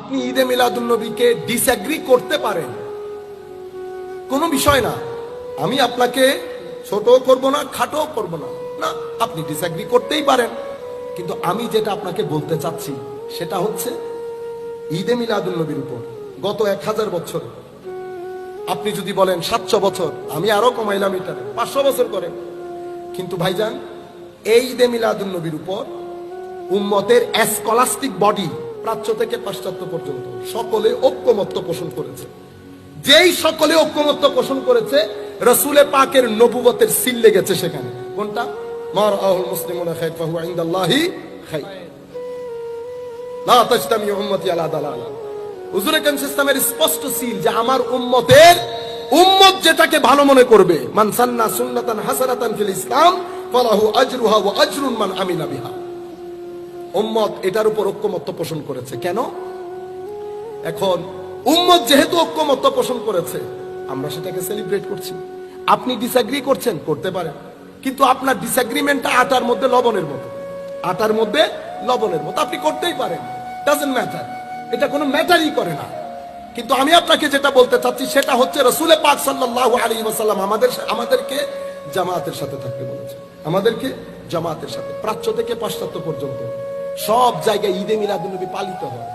আপনি ঈদে মিলাদুন্নবীকে ডিসএগ্রি করতে পারেন, কোনো বিষয় না। আমি আপনাকে ছোট করব না, খাটো করব না, না, আপনি ডিসএগ্রি করতেই পারেন। কিন্তু আমি যেটা আপনাকে বলতে চাচ্ছি সেটা হচ্ছে ঈদে মিলাদুন্নবীর উপর গত 1000 বছর, আপনি যদি বলেন 700 বছর, আমি আরো কমাইলাম, এটা 500 বছর করেন, কিন্তু ভাইজান এই ঈদে মিলাদুন্নবীর উপর উম্মতের স্কলাস্টিক বডি প্রাচ্য থেকে পাশ্চাত্য পর্যন্ত সকলে ঐক্যমত্য পোষণ করেছে। যেই সকলে ঐক্যমত্য পোষণ করেছে, রাসূলে পাকের নবুয়তের সিল লেগেছে সেখানে। কোনটা? মারআহুল মুসলিমুনা খায়র ফাহুয়া ইনদাল্লাহি খায়র, লা তাজতামি উম্মতি আলা দালালা। হুজুরে কারীম ইসলামের স্পষ্ট সিল যে আমার উম্মত যেটাকে ভালো মনে করবে, মান সান্না সুন্নাতান হাসানাতান ফিল ইসলাম ফালাহু আজরুহা ওয়া আজরুন মান আমিলা বিহা। উম্মত এটার উপর ঐক্যমত্য পোষণ করেছে। কেন? এখন উম্মত যেহেতু ঐক্যমত্য পোষণ করেছে, আমরা সেটাকে সেলিব্রেট করছি। আপনি ডিসএগ্রি করছেন, করতে পারেন, কিন্তু আপনার ডিসএগ্রিমেন্টটা আটার মধ্যে লবণের মতো, আটার মধ্যে লবণের মতো, আপনি করতেই পারেন, ডাজন্ট ম্যাটার, এটা কোনো ম্যাটারই করে না। কিন্তু আমি আপনাকে যেটা বলতে চাচ্ছি সেটা হচ্ছে রাসূল পাক সাল্লাল্লাহু আলাইহি ওয়াসাল্লাম আমাদেরকে জামাতের সাথে থাকতে বলেছে, আমাদেরকে জামাতের সাথে, প্রাচ্য থেকে পাশ্চাত্য পর্যন্ত সব জায়গায় ঈদে মিলাদুন্নবী পালিত হয়।